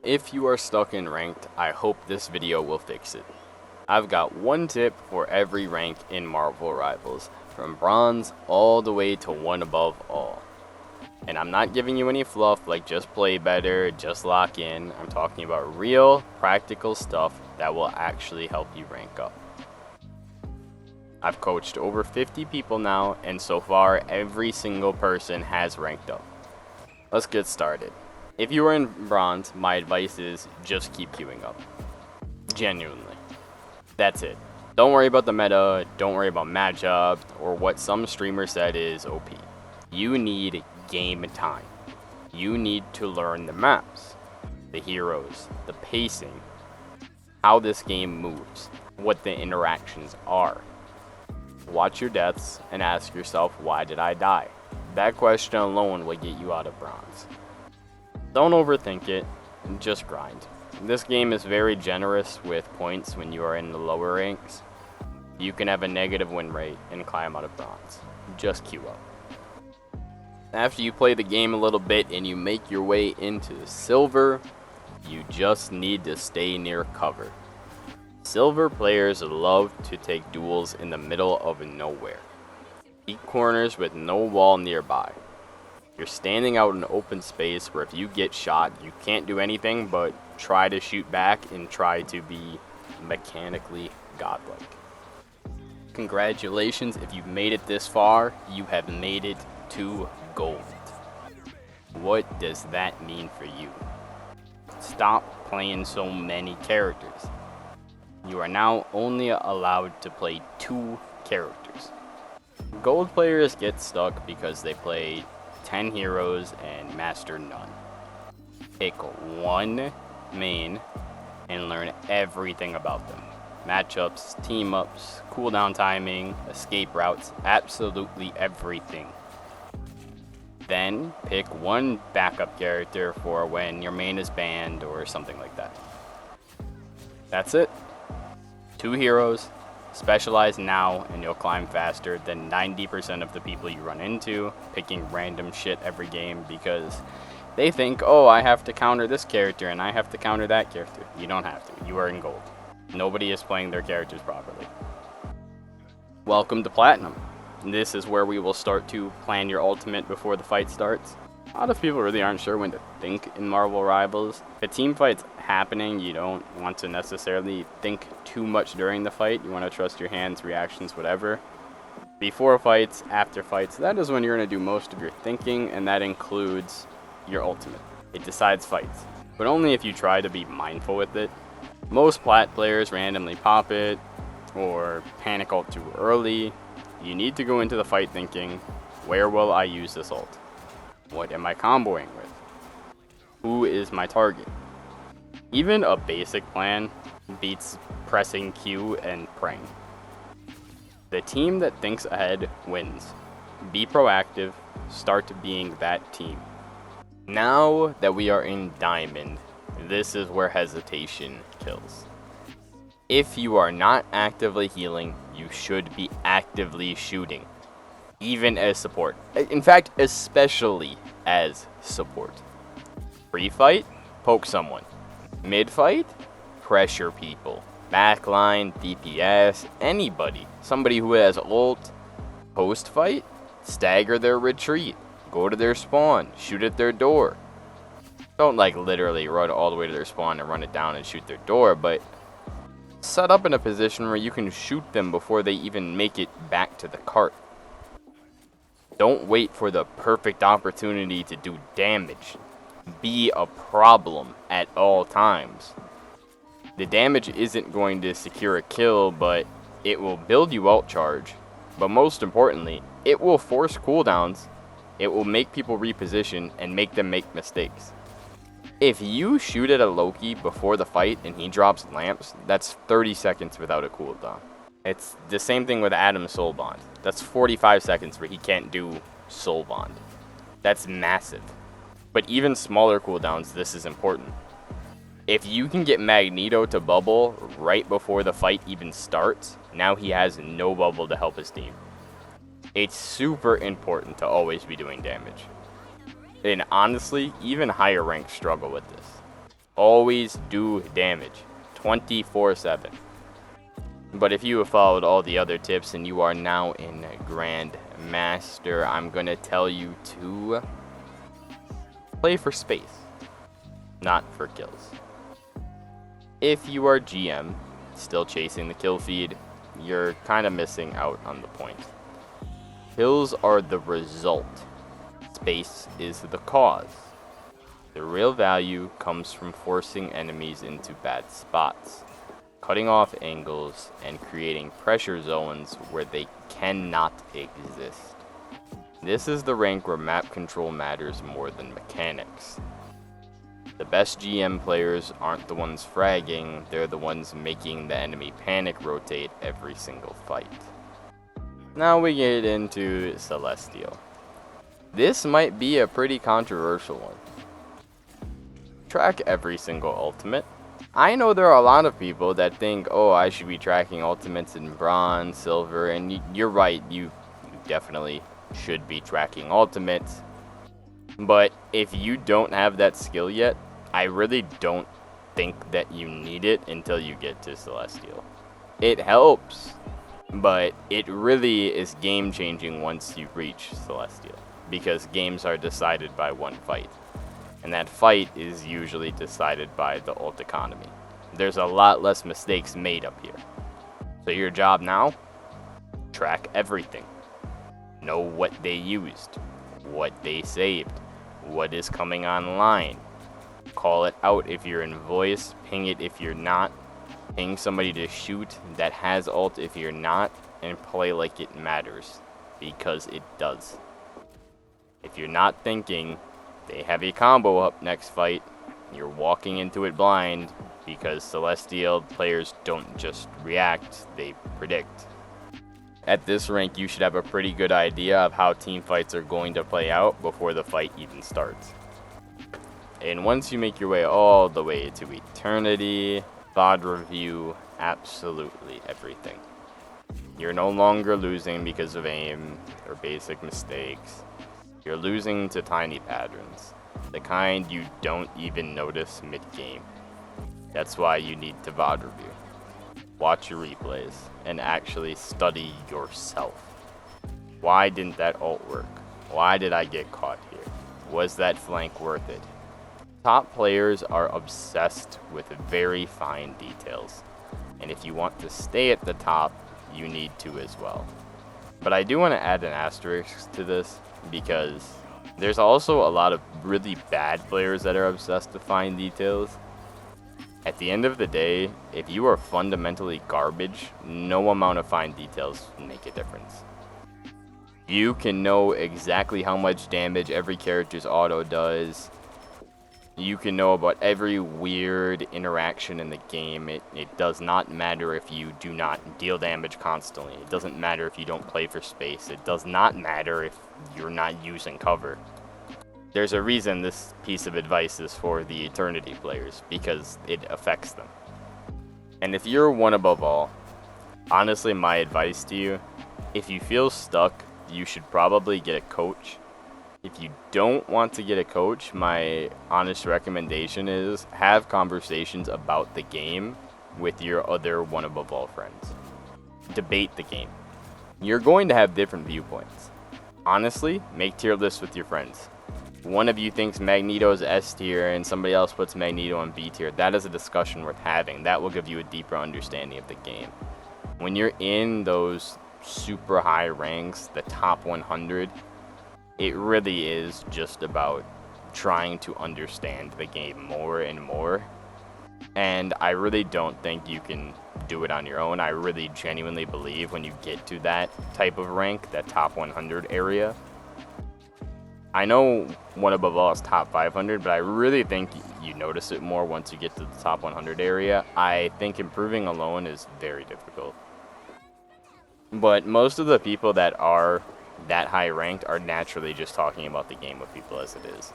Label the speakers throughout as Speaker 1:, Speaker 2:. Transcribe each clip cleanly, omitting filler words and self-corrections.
Speaker 1: If you are stuck in ranked, I hope this video will fix it. I've got one tip for every rank in Marvel Rivals, from bronze all the way to one above all. And I'm not giving you any fluff like just play better, just lock in. I'm talking about real, practical stuff that will actually help you rank up. I've coached over 50 people now, and so far every single person has ranked up. Let's get started. If you are in bronze, my advice is just keep queuing up. Genuinely. That's it. Don't worry about the meta, don't worry about matchups, or what some streamer said is OP. You need game time. You need to learn the maps, the heroes, the pacing, how this game moves, what the interactions are. Watch your deaths and ask yourself, why did I die? That question alone will get you out of bronze. Don't overthink it, just grind. This game is very generous with points when you are in the lower ranks. You can have a negative win rate and climb out of bronze. Just queue up. After you play the game a little bit and you make your way into silver, you just need to stay near cover. Silver players love to take duels in the middle of nowhere. Deep corners with no wall nearby. You're standing out in open space where if you get shot, you can't do anything but try to shoot back and try to be mechanically godlike. Congratulations, if you've made it this far, you have made it to gold. What does that mean for you? Stop playing so many characters. You are now only allowed to play 2 characters. Gold players get stuck because they play 10 heroes and master none. Pick one main and learn everything about them. Matchups, team ups, cooldown timing, escape routes, absolutely everything. Then pick one backup character for when your main is banned or something like that. That's it. 2 heroes. Specialize now and you'll climb faster than 90% of the people you run into, picking random shit every game because they think, oh, I have to counter this character and I have to counter that character. You don't have to. You are in gold. Nobody is playing their characters properly. Welcome to Platinum. This is where we will start to plan your ultimate before the fight starts. A lot of people really aren't sure when to think in Marvel Rivals. If a team fight's happening, you don't want to necessarily think too much during the fight. You want to trust your hands, reactions, whatever. Before fights, after fights, that is when you're going to do most of your thinking, and that includes your ultimate. It decides fights, but only if you try to be mindful with it. Most plat players randomly pop it, or panic ult too early. You need to go into the fight thinking, where will I use this ult? What am I comboing with? Who is my target? Even a basic plan beats pressing Q and praying. The team that thinks ahead wins. Be proactive, start being that team. Now that we are in Diamond, this is where hesitation kills. If you are not actively healing, you should be actively shooting. Even as support. In fact, especially as support. Pre-fight, poke someone. Mid-fight, pressure people. Backline, DPS, anybody. Somebody who has ult. Post-fight, stagger their retreat. Go to their spawn, shoot at their door. Don't like literally run all the way to their spawn and run it down and shoot their door, but set up in a position where you can shoot them before they even make it back to the cart. Don't wait for the perfect opportunity to do damage. Be a problem at all times. The damage isn't going to secure a kill, but it will build you ult charge. But most importantly, it will force cooldowns. It will make people reposition and make them make mistakes. If you shoot at a Loki before the fight and he drops lamps, that's 30 seconds without a cooldown. It's the same thing with Adam's Soul Bond. That's 45 seconds where he can't do Soul Bond. That's massive. But even smaller cooldowns, this is important. If you can get Magneto to bubble right before the fight even starts, now he has no bubble to help his team. It's super important to always be doing damage. And honestly, even higher ranks struggle with this. Always do damage 24/7. But if you have followed all the other tips and you are now in Grandmaster, I'm going to tell you to play for space, not for kills. If you are GM, still chasing the kill feed, you're kind of missing out on the point. Kills are the result. Space is the cause. The real value comes from forcing enemies into bad spots, cutting off angles, and creating pressure zones where they cannot exist. This is the rank where map control matters more than mechanics. The best GM players aren't the ones fragging, they're the ones making the enemy panic rotate every single fight. Now we get into Celestial. This might be a pretty controversial one. Track every single ultimate. I know there are a lot of people that think, oh, I should be tracking ultimates in bronze, silver, and you're right, you definitely should be tracking ultimates. But if you don't have that skill yet, I really don't think that you need it until you get to Celestial. It helps, but it really is game changing once you reach Celestial, because games are decided by one fight. And that fight is usually decided by the ult economy. There's a lot less mistakes made up here. So your job now, track everything. Know what they used, what they saved, what is coming online. Call it out if you're in voice, ping it if you're not. Ping somebody to shoot that has ult if you're not, and play like it matters, because it does. If you're not thinking, they have a combo up next fight, you're walking into it blind, because Celestial players don't just react, they predict. At this rank, you should have a pretty good idea of how team fights are going to play out before the fight even starts. And once you make your way all the way to Eternity, VOD review absolutely everything. You're no longer losing because of aim or basic mistakes. You're losing to tiny patterns, the kind you don't even notice mid-game. That's why you need to VOD review. Watch your replays, and actually study yourself. Why didn't that ult work? Why did I get caught here? Was that flank worth it? Top players are obsessed with very fine details, and if you want to stay at the top, you need to as well. But I do want to add an asterisk to this, because there's also a lot of really bad players that are obsessed with fine details. At the end of the day, if you are fundamentally garbage, no amount of fine details make a difference. You can know exactly how much damage every character's auto does. You can know about every weird interaction in the game. It does not matter if you do not deal damage constantly. It doesn't matter if you don't play for space. It does not matter if you're not using cover. There's a reason this piece of advice is for the Eternity players, because it affects them. And if you're one above all, honestly, my advice to you, if you feel stuck, you should probably get a coach. If you don't want to get a coach, my honest recommendation is have conversations about the game with your other one above all friends. Debate the game. You're going to have different viewpoints. Honestly, make tier lists with your friends. One of you thinks Magneto is S tier and somebody else puts Magneto on B tier. That is a discussion worth having. That will give you a deeper understanding of the game. When you're in those super high ranks, the top 100, it really is just about trying to understand the game more and more. And I really don't think you can do it on your own. I really genuinely believe when you get to that type of rank, that top 100 area. I know one above all is top 500, but I really think you notice it more once you get to the top 100 area. I think improving alone is very difficult. But most of the people that are that high ranked are naturally just talking about the game with people as it is.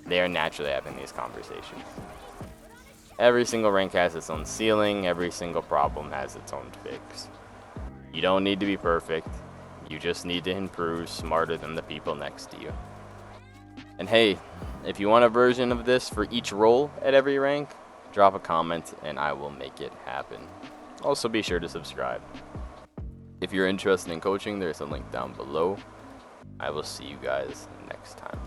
Speaker 1: They are naturally having these conversations. Every single rank has its own ceiling, every single problem has its own fix. You don't need to be perfect. You just need to improve smarter than the people next to you. And hey, If you want a version of this for each role at every rank, drop a comment and I will make it happen. Also be sure to subscribe. If you're interested in coaching, there's a link down below. I will see you guys next time.